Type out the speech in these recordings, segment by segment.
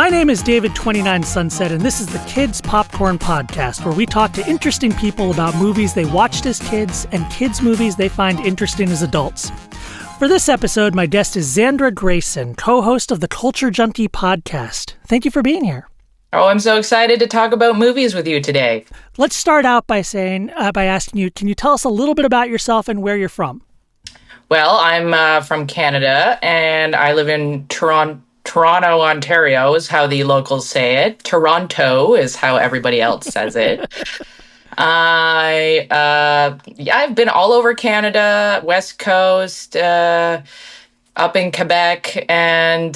My name is David29Sunset, and this is the Kids Popcorn Podcast, where we talk to interesting people about movies they watched as kids and kids' movies they find interesting as adults. For this episode, my guest is Xandra Grayson, co-host of the Culture Junkie podcast. Thank you for being here. Oh, I'm so excited to talk about movies with you today. Let's start out by asking you, can you tell us a little bit about yourself and where you're from? Well, I'm from Canada, and I live in Toronto, Ontario is how the locals say it. Toronto is how everybody else says it. I've been all over Canada, West Coast, up in Quebec, and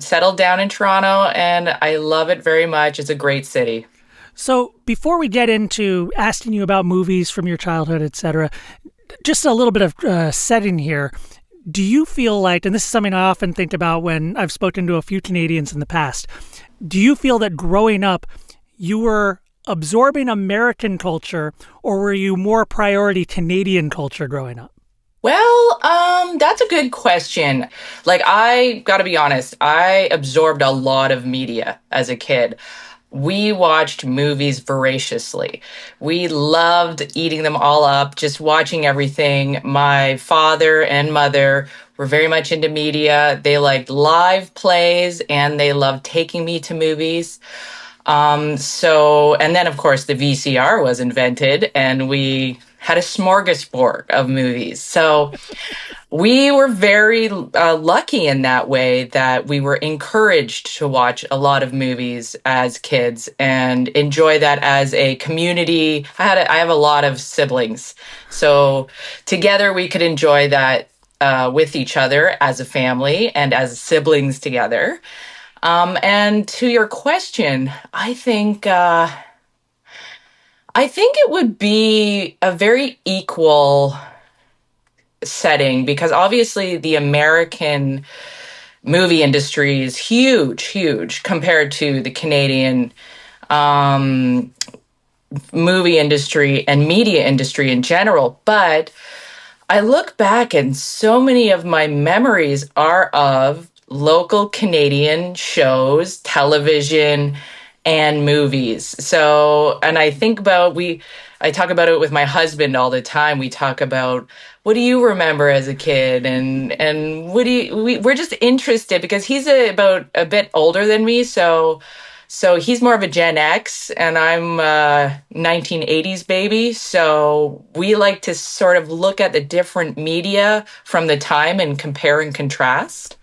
settled down in Toronto, and I love it very much. It's a great city. So before we get into asking you about movies from your childhood, etc., just a little bit of setting here. Do you feel like, and this is something I often think about when I've spoken to a few Canadians in the past, do you feel that growing up you were absorbing American culture, or were you more priority Canadian culture growing up? Well, that's a good question. I gotta be honest, I absorbed a lot of media as a kid. We watched movies voraciously. We loved eating them all up, just watching everything. My father and mother were very much into media. They liked live plays and they loved taking me to movies. And then of course the VCR was invented and we had a smorgasbord of movies. So we were very lucky in that way that we were encouraged to watch a lot of movies as kids and enjoy that as a community. I have a lot of siblings. So together we could enjoy that with each other as a family and as siblings together. And to your question, I think it would be a very equal setting because obviously the American movie industry is huge compared to the Canadian movie industry and media industry in general. But I look back and so many of my memories are of local Canadian shows, television, and movies. So, and I think about, I talk about it with my husband all the time. We talk about, what do you remember as a kid? And we're just interested because he's about a bit older than me. So he's more of a Gen X and I'm a 1980s baby. So we like to sort of look at the different media from the time and compare and contrast.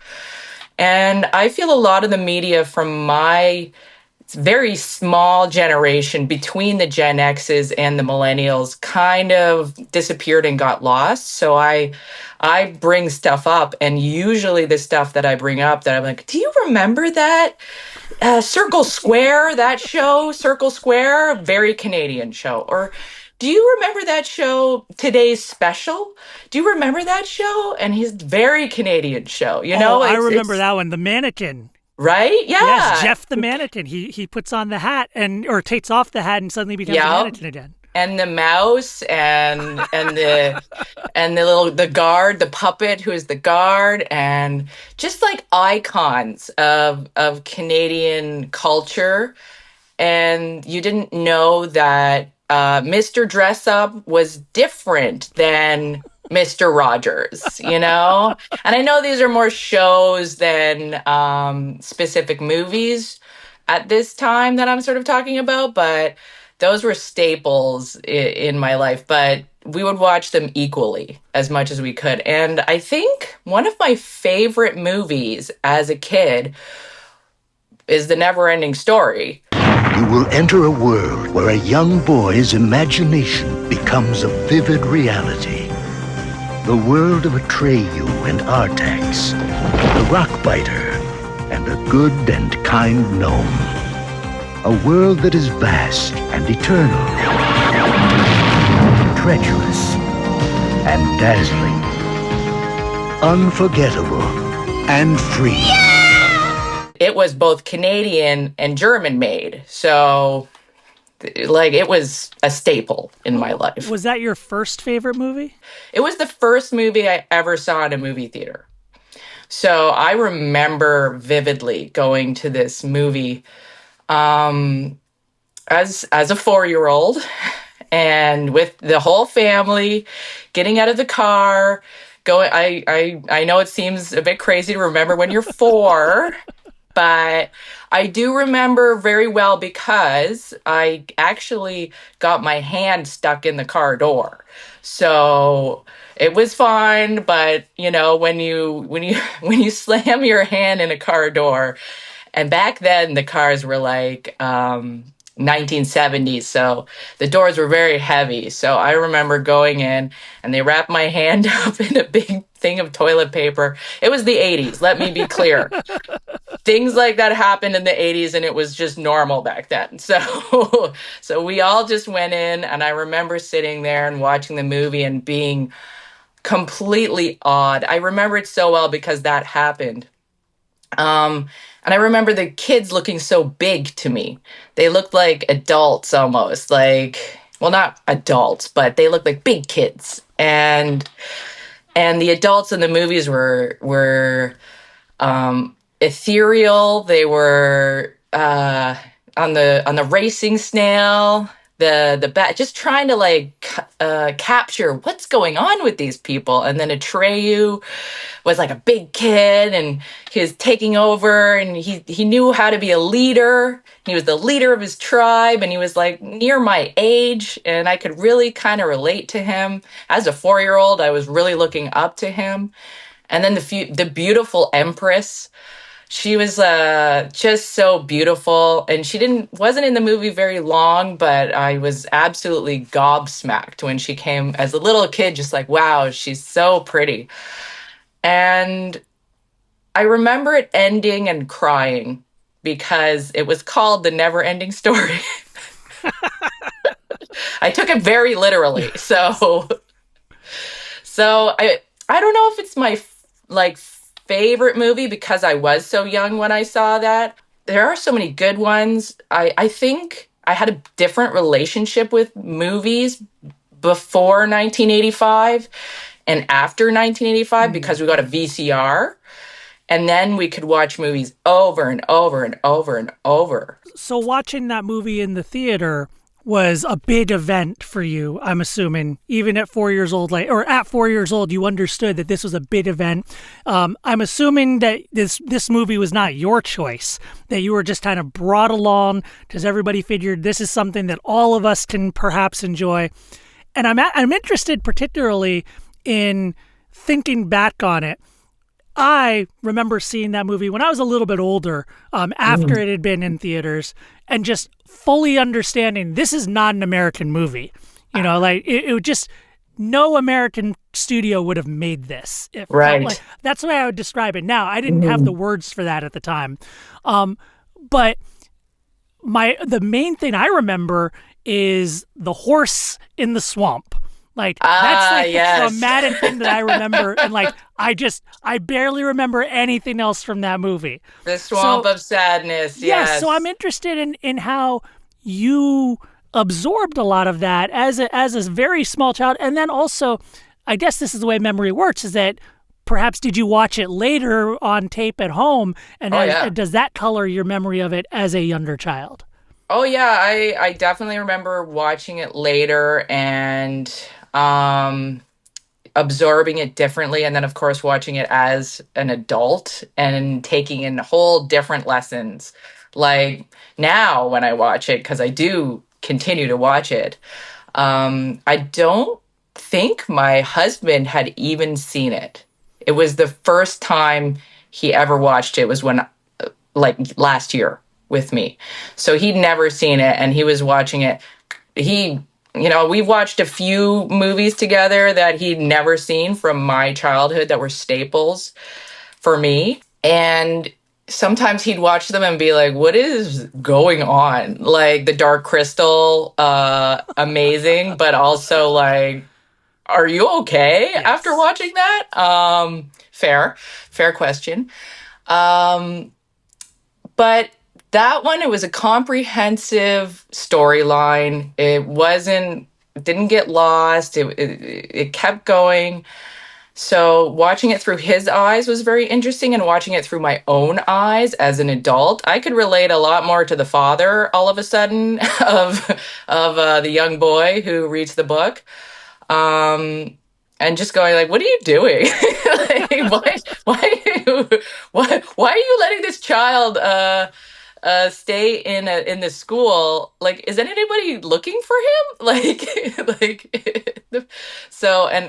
And I feel a lot of the media from my very small generation between the Gen X's and the millennials kind of disappeared and got lost. So I bring stuff up, and usually the stuff that I bring up that I'm like, do you remember that Circle Square, that show, Circle Square, very Canadian show? Or do you remember that show, Today's Special? Do you remember that show? And he's very Canadian show, you know? I remember that one, The Mannequin. Right? Yeah. Yes, Jeff the Mannequin. He puts on the hat or takes off the hat and suddenly becomes a mannequin again. And the mouse and the guard, the puppet who is the guard, and just like icons of Canadian culture. And you didn't know that Mr. Dress Up was different than Mr. Rogers, you know? And I know these are more shows than specific movies at this time that I'm sort of talking about, but those were staples in my life. But we would watch them equally as much as we could. And I think one of my favorite movies as a kid is The NeverEnding Story. You will enter a world where a young boy's imagination becomes a vivid reality. The world of Atreyu and Artax, the Rockbiter, and a good and kind gnome. A world that is vast and eternal, treacherous and dazzling, unforgettable and free. Yeah! It was both Canadian and German made, so it was a staple in my life. Was that your first favorite movie? It was the first movie I ever saw in a movie theater. So I remember vividly going to this movie um, as a 4-year-old and with the whole family, getting out of the car, going. I know it seems a bit crazy to remember when you're 4, but I do remember very well because I actually got my hand stuck in the car door. So it was fine, but when you when you slam your hand in a car door, and back then the cars were like 1970s, so the doors were very heavy. So I remember going in and they wrapped my hand up in a big thing of toilet paper. It was the 80s, let me be clear. Things like that happened in the 80s and it was just normal back then. So so we all just went in and I remember sitting there and watching the movie and being completely awed. I remember it so well because that happened. And I remember the kids looking so big to me. They looked like adults almost, like, well, not adults, but they looked like big kids. And the adults in the movies were ethereal. They were on the racing snail, the bat, just trying to capture what's going on with these people. And then Atreyu was like a big kid, and he was taking over, and he knew how to be a leader. He was the leader of his tribe, and he was like near my age, and I could really kind of relate to him. As a 4-year-old, I was really looking up to him. And then the beautiful Empress, she was just so beautiful, and she wasn't in the movie very long, but I was absolutely gobsmacked when she came as a little kid, just like, wow, she's so pretty. And I remember it ending and crying because it was called The NeverEnding Story. I took it very literally. So I don't know if it's my favorite movie because I was so young when I saw that. There are so many good ones. I think I had a different relationship with movies before 1985 and after 1985 because we got a VCR, and then we could watch movies over and over and over and over. So watching that movie in the theater was a big event for you, I'm assuming. Even at 4 years old, at 4 years old, you understood that this was a big event. I'm assuming that this movie was not your choice, that you were just kind of brought along because everybody figured this is something that all of us can perhaps enjoy. And I'm interested particularly in thinking back on it. I remember seeing that movie when I was a little bit older, after it had been in theaters, and just fully understanding this is not an American movie. It would just, no American studio would have made this. Right. That's the way I would describe it now. I didn't have the words for that at the time. But the main thing I remember is the horse in the swamp. That's yes. the traumatic thing that I remember. And I barely remember anything else from that movie. The Swamp of Sadness, yes. So I'm interested in how you absorbed a lot of that as a very small child. And then also, I guess this is the way memory works, is that perhaps did you watch it later on tape at home? And does that color your memory of it as a younger child? Oh, yeah. I definitely remember watching it later and absorbing it differently. And then, of course, watching it as an adult and taking in whole different lessons. Like now when I watch it, because I do continue to watch it, I don't think my husband had even seen it. It was the first time he ever watched it. It was when, last year with me. So he'd never seen it, and he was watching it. We've watched a few movies together that he'd never seen from my childhood that were staples for me. And sometimes he'd watch them and be like, what is going on? Like The Dark Crystal, amazing, but also like, are you okay after watching that? Fair question. But that one, it was a comprehensive storyline. It didn't get lost. It kept going. So watching it through his eyes was very interesting, and watching it through my own eyes as an adult, I could relate a lot more to the father all of a sudden of the young boy who reads the book. And just going like, what are you doing? Like, why are you letting this child stay in the school? Like, is anybody looking for him?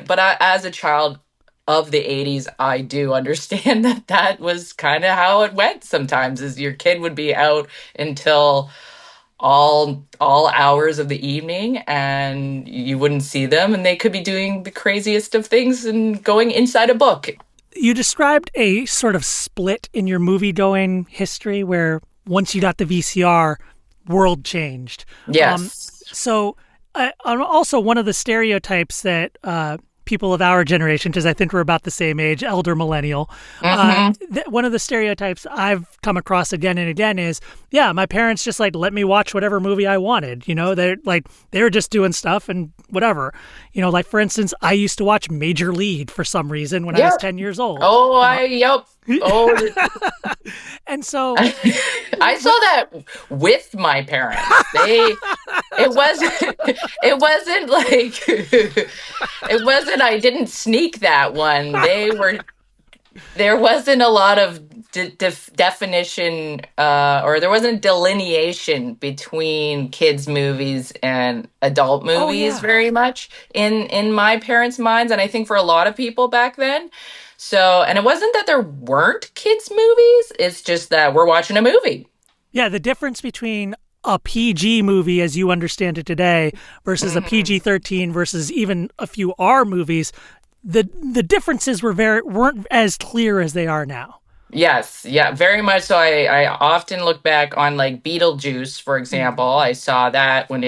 But as a child of the 80s, I do understand that was kind of how it went sometimes, is your kid would be out until all hours of the evening, and you wouldn't see them, and they could be doing the craziest of things and going inside a book. You described a sort of split in your movie going history where once you got the VCR, world changed. Yes. So also one of the stereotypes that people of our generation, because I think we're about the same age, elder millennial, one of the stereotypes I've come across again and again is, yeah, my parents just like let me watch whatever movie I wanted. You know, they were just doing stuff and whatever. You know, like for instance, I used to watch Major League for some reason when I was 10 years old. Oh, And so I saw that with my parents. It wasn't I didn't sneak that one. There wasn't a lot of definition, or there wasn't delineation between kids movies and adult movies very much in my parents' minds, and I think for a lot of people back then. So, and it wasn't that there weren't kids movies, it's just that we're watching a movie. Yeah, the difference between a PG movie as you understand it today versus a PG-13 versus even a few R movies, the differences weren't as clear as they are now. Yes, yeah, very much so. I often look back on like Beetlejuice, for example. I saw that when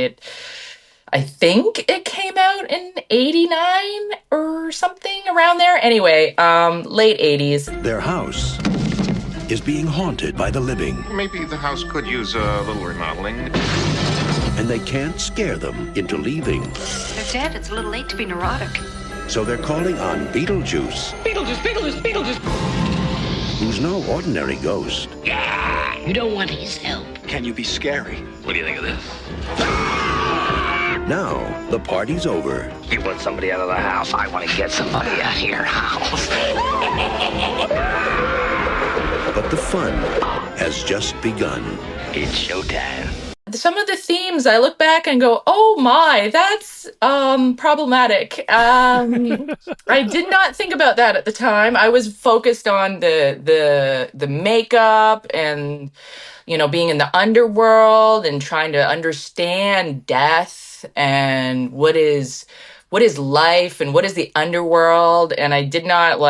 I think it came out in 89 or something around there. Anyway, late 80s. Their house is being haunted by the living. Maybe the house could use a little remodeling. And they can't scare them into leaving. They're dead. It's a little late to be neurotic. So they're calling on Beetlejuice. Beetlejuice! Who's no ordinary ghost. You don't want his help. Can you be scary? What do you think of this? Now, the party's over. You want somebody out of the house? I want to get somebody out of your house. But the fun has just begun. It's showtime. Some of the themes, I look back and go, oh my, that's problematic. I did not think about that at the time. I was focused on the makeup and, you know, being in the underworld and trying to understand death and what is life and what is the underworld. And I did not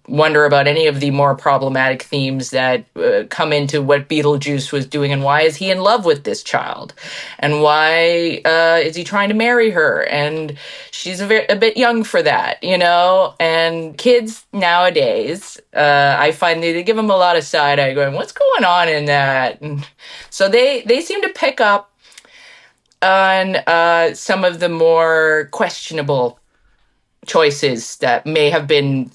wonder about any of the more problematic themes that come into what Beetlejuice was doing, and why is he in love with this child, and why is he trying to marry her, and she's a bit young for that, you know. And kids nowadays, I find they give them a lot of side eye, going, what's going on in that? And so they seem to pick up on some of the more questionable choices that may have been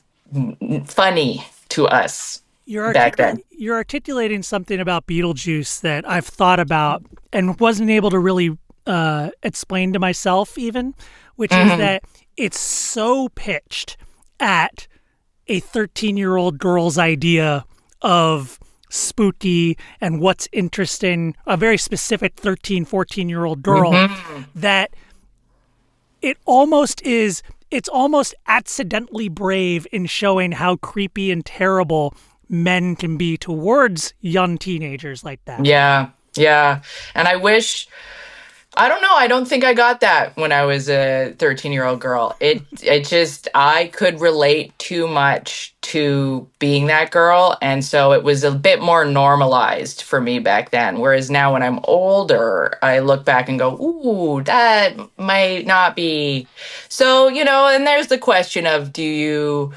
funny to us back then. You're articulating something about Beetlejuice that I've thought about and wasn't able to really explain to myself even, which is that it's so pitched at a 13-year-old girl's idea of spooky and what's interesting, a very specific 13, 14-year-old girl, that it's almost accidentally brave in showing how creepy and terrible men can be towards young teenagers like that. Yeah. And I don't know, I don't think I got that when I was a 13-year-old girl. I could relate too much to being that girl, and so it was a bit more normalized for me back then. Whereas now when I'm older, I look back and go, ooh, that might not be. So, you know, and there's the question of, do you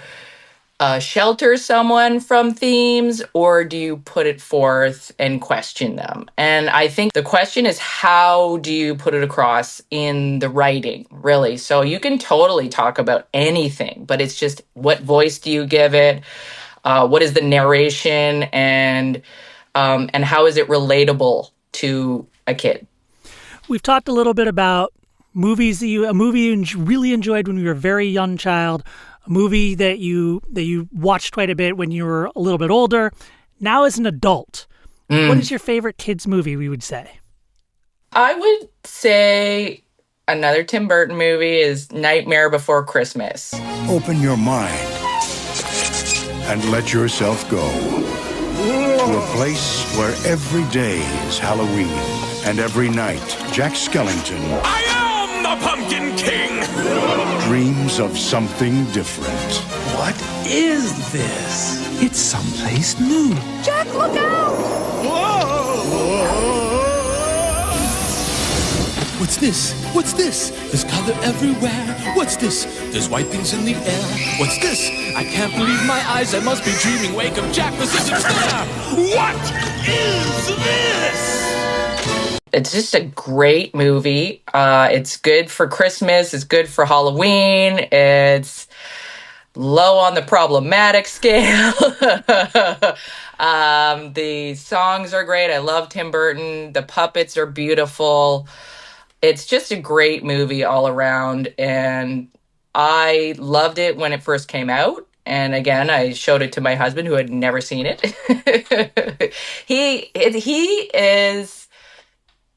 shelter someone from themes, or do you put it forth and question them? And I think the question is, how do you put it across in the writing, really? So you can totally talk about anything, but it's just, what voice do you give it? What is the narration, and how is it relatable to a kid? We've talked a little bit about a movie you really enjoyed when you were a very young child, a movie that you watched quite a bit when you were a little bit older. Now as an adult, what is your favorite kids movie, we would say? I would say another Tim Burton movie is Nightmare Before Christmas. Open your mind and let yourself go to a place where every day is Halloween and every night Jack Skellington, I am the Pumpkin King, dreams of something different. What is this? It's someplace new. Jack, look out! What's this? What's this? There's color everywhere. What's this? There's white things in the air. What's this? I can't believe my eyes. I must be dreaming. Wake up, Jack. This isn't fair. What is this? It's just a great movie. It's good for Christmas. It's good for Halloween. It's low on the problematic scale. The songs are great. I love Tim Burton. The puppets are beautiful. It's just a great movie all around. And I loved it when it first came out. And again, I showed it to my husband, who had never seen it.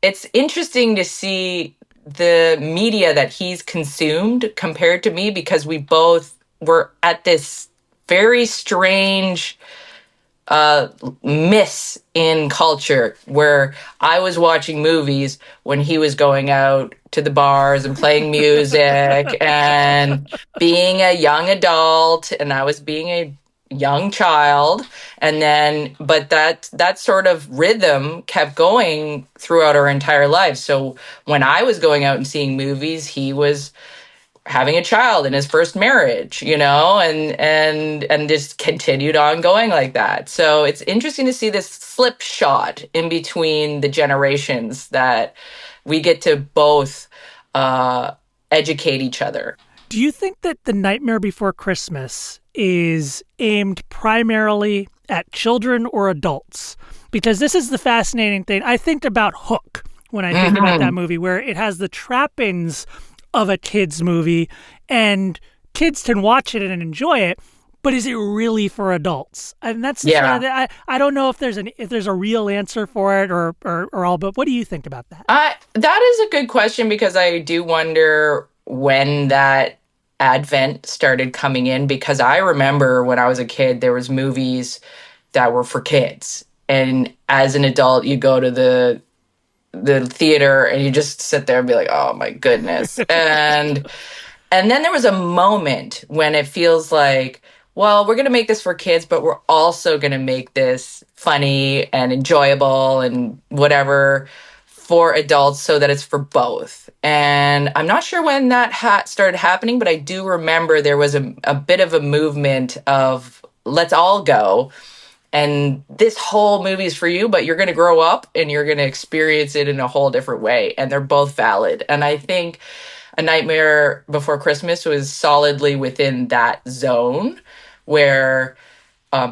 It's interesting to see the media that he's consumed compared to me, because we both were at this very strange miss in culture, where I was watching movies when he was going out to the bars and playing music and being a young adult, and I was being a young child. And then, but that sort of rhythm kept going throughout our entire lives. So when I was going out and seeing movies, he was having a child in his first marriage, and just continued on going like that. So it's interesting to see this slipshod in between the generations, that we get to both educate each other. Do you think that The Nightmare Before Christmas is aimed primarily at children or adults? Because this is the fascinating thing. I think about Hook when I think about that movie, where it has the trappings of a kid's movie, and kids can watch it and enjoy it, but is it really for adults? And that's I don't know if there's a real answer for it or all, but what do you think about that? That is a good question, because I do wonder when that advent started coming in, because I remember when I was a kid, there was movies that were for kids, and as an adult, you go to the theater and you just sit there and be like, oh my goodness. and then there was a moment when it feels like, well, we're going to make this for kids, but we're also going to make this funny and enjoyable and whatever for adults, so that it's for both. And I'm not sure when that started happening, but I do remember there was a bit of a movement of, let's all go, and this whole movie is for you, but you're going to grow up and you're going to experience it in a whole different way. And they're both valid. And I think A Nightmare Before Christmas was solidly within that zone, where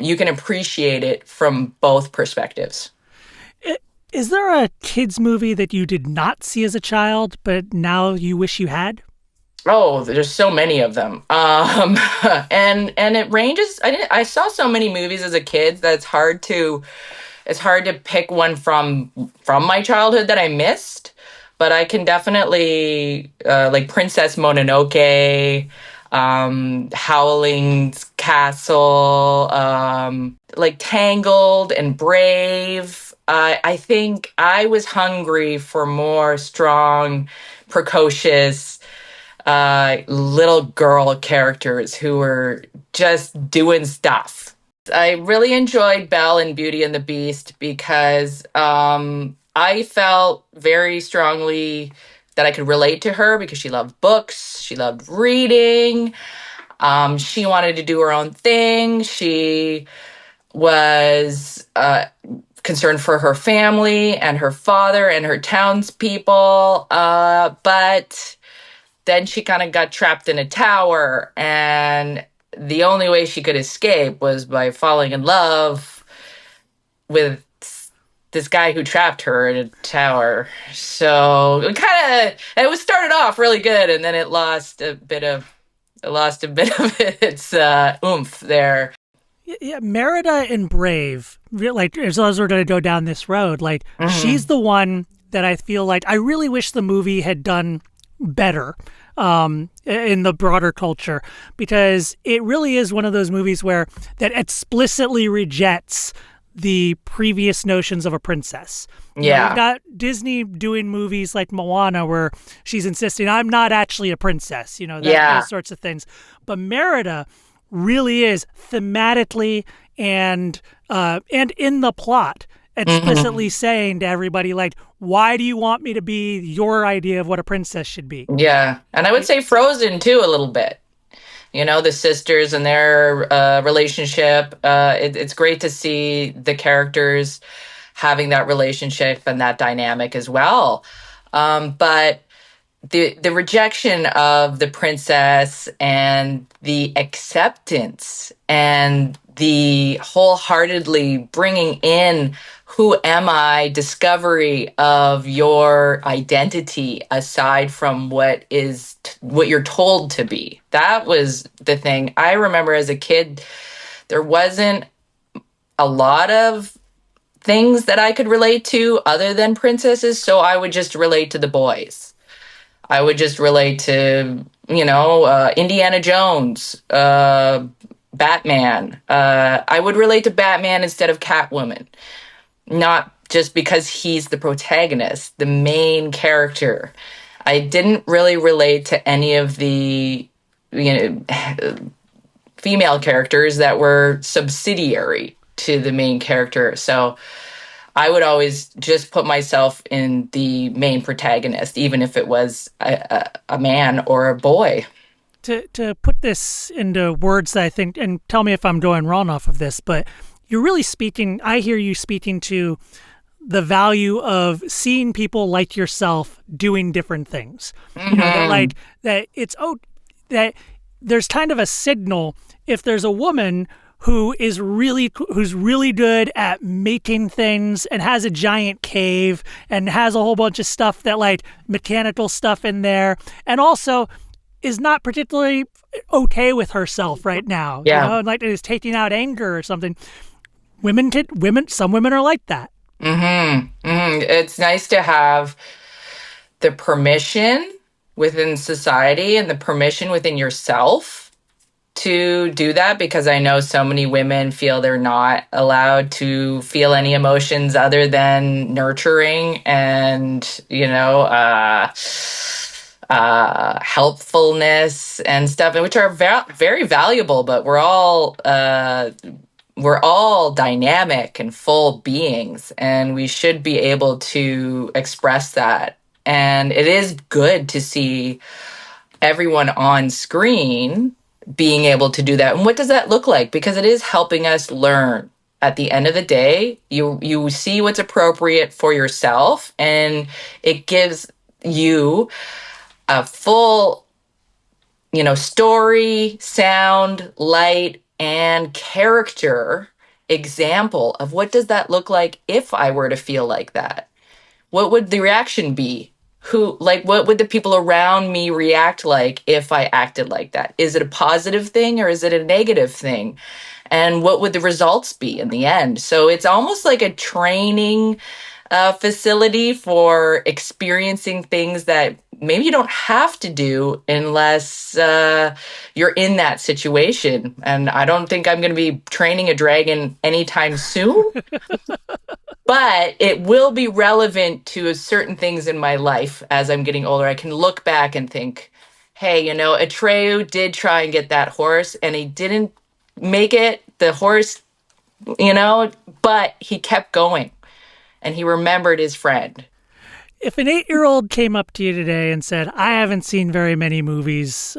you can appreciate it from both perspectives. Is there a kids movie that you did not see as a child, but now you wish you had? Oh, there's so many of them. And it ranges. I saw so many movies as a kid that it's hard to pick one from my childhood that I missed. But I can definitely, like Princess Mononoke, Howling's Castle, like Tangled and Brave. I think I was hungry for more strong, precocious, little girl characters who were just doing stuff. I really enjoyed Belle in Beauty and the Beast, because I felt very strongly that I could relate to her, because she loved books, she loved reading. She wanted to do her own thing. She was concerned for her family and her father and her townspeople. But then she kind of got trapped in a tower, and the only way she could escape was by falling in love with this guy who trapped her in a tower. So it was started off really good, and then it lost a bit of its oomph there. Yeah, Merida in Brave, like, as long as we're going to go down this road, like, she's the one that I feel like I really wish the movie had done better in the broader culture, because it really is one of those movies where that explicitly rejects the previous notions of a princess. You've got Disney doing movies like Moana where she's insisting, I'm not actually a princess, those sorts of things. But Merida really is thematically and in the plot explicitly saying to everybody, like, why do you want me to be your idea of what a princess should be? Yeah. And I would say Frozen too, a little bit. The sisters and their relationship. It's great to see the characters having that relationship and that dynamic as well. But the rejection of the princess and the acceptance and the wholeheartedly bringing in who am I discovery of your identity aside from what you're told to be. That was the thing. I remember as a kid, there wasn't a lot of things that I could relate to other than princesses, so I would just relate to the boys. I would just relate to, Indiana Jones, Batman. I would relate to Batman instead of Catwoman. Not just because he's the protagonist, the main character. I didn't really relate to any of the, female characters that were subsidiary to the main character. So I would always just put myself in the main protagonist, even if it was a man or a boy. To put this into words that I think, and tell me if I'm going wrong off of this, but you're really speaking, I hear you speaking to the value of seeing people like yourself doing different things. That there's kind of a signal if there's a woman who's really good at making things and has a giant cave and has a whole bunch of stuff that, like, mechanical stuff in there, and also is not particularly okay with herself right now. Like is taking out anger or something. Some women are like that. It's nice to have the permission within society and the permission within yourself to do that, because I know so many women feel they're not allowed to feel any emotions other than nurturing and, helpfulness and stuff, which are very valuable, but we're all dynamic and full beings, and we should be able to express that. And it is good to see everyone on screen being able to do that. And what does that look like? Because it is helping us learn. At the end of the day, you see what's appropriate for yourself, and it gives you a full, story, sound, light, and character example of what does that look like if I were to feel like that? What would the reaction be? What would the people around me react like if I acted like that? Is it a positive thing or is it a negative thing? And what would the results be in the end? So it's almost like a training facility for experiencing things that maybe you don't have to do unless you're in that situation. And I don't think I'm going to be training a dragon anytime soon. But it will be relevant to certain things in my life as I'm getting older. I can look back and think, hey, Atreyu did try and get that horse and he didn't make it. The horse, but he kept going and he remembered his friend. If an 8-year-old came up to you today and said, I haven't seen very many movies,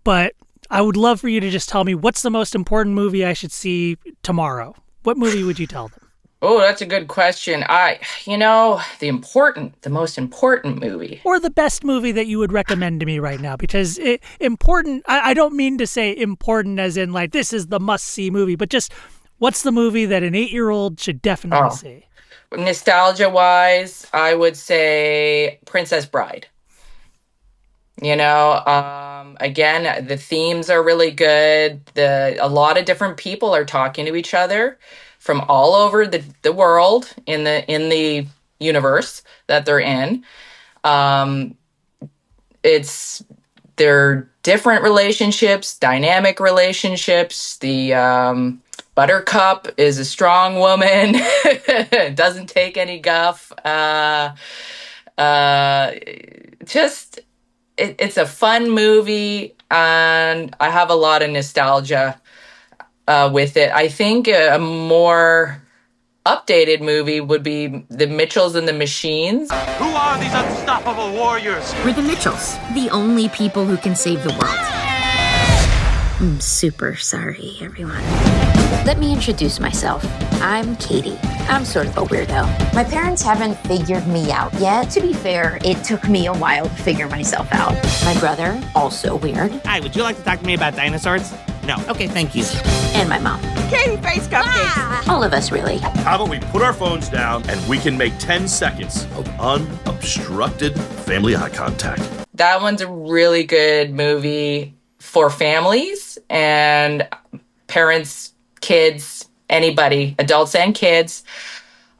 but I would love for you to just tell me what's the most important movie I should see tomorrow. What movie would you tell them? Oh, that's a good question. The most important movie. Or the best movie that you would recommend to me right now, because important, I don't mean to say important as in like this is the must-see movie, but just what's the movie that an 8-year-old should definitely see? Nostalgia-wise, I would say Princess Bride. Again, the themes are really good. A lot of different people are talking to each other from all over the world in the universe that they're in. They're different relationships, dynamic relationships. The Buttercup is a strong woman, doesn't take any guff. It's a fun movie, and I have a lot of nostalgia with it. I think a more updated movie would be The Mitchells and the Machines. Who are these unstoppable warriors? We're the Mitchells, the only people who can save the world. I'm super sorry, everyone. Let me introduce myself. I'm Katie. I'm sort of a weirdo. My parents haven't figured me out yet. To be fair, it took me a while to figure myself out. My brother, also weird. Hi, would you like to talk to me about dinosaurs? No. Okay, thank you. And my mom. Katie face cupcakes. All of us, really. How about we put our phones down and we can make 10 seconds of unobstructed family eye contact? That one's a really good movie for families and parents, kids, anybody, adults and kids.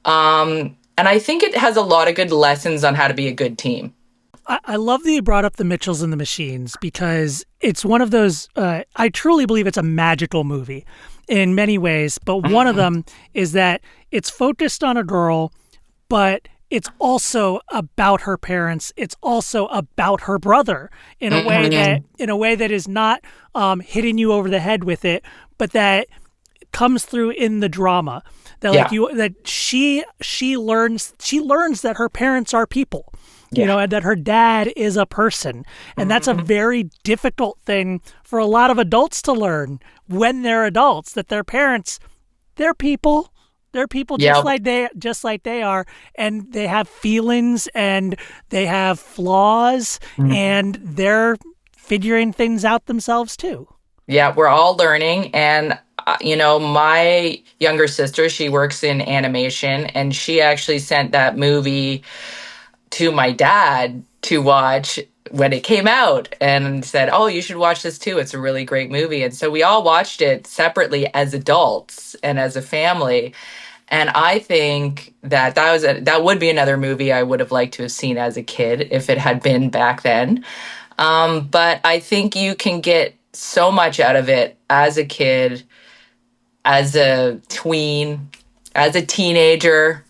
And I think it has a lot of good lessons on how to be a good team. I love that you brought up The Mitchells and the Machines, because it's one of those, I truly believe it's a magical movie in many ways, but one of them is that it's focused on a girl, but it's also about her parents. It's also about her brother in a way that is not hitting you over the head with it, but that comes through in the drama. That she learns that her parents are people. And that her dad is a person. And that's a very difficult thing for a lot of adults to learn when they're adults, that their parents, they're people. They're people just like they are, and they have feelings and they have flaws, and they're figuring things out themselves too. Yeah, we're all learning. And my younger sister, she works in animation, and she actually sent that movie to my dad to watch when it came out and said, "Oh, you should watch this too. It's a really great movie." And so we all watched it separately as adults and as a family. And I think that would be another movie I would have liked to have seen as a kid if it had been back then. But I think you can get so much out of it as a kid, as a tween, as a teenager,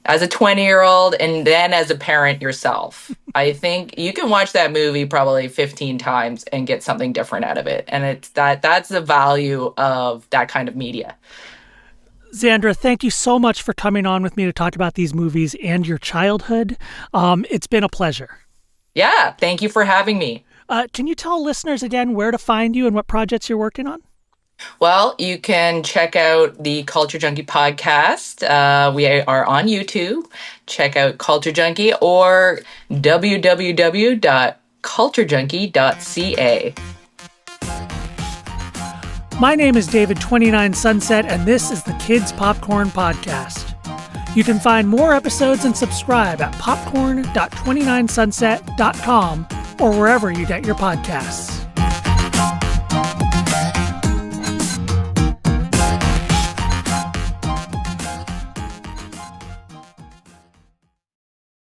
as a 20-year-old, and then as a parent yourself. I think you can watch that movie probably 15 times and get something different out of it. And that's the value of that kind of media. Xandra, thank you so much for coming on with me to talk about these movies and your childhood. It's been a pleasure. Yeah, thank you for having me. Can you tell listeners again where to find you and what projects you're working on? Well, you can check out the Culture Junkie podcast. We are on YouTube. Check out Culture Junkie or www.culturejunkie.ca. My name is David 29 Sunset, and this is the Kids Popcorn Podcast. You can find more episodes and subscribe at popcorn.29sunset.com or wherever you get your podcasts.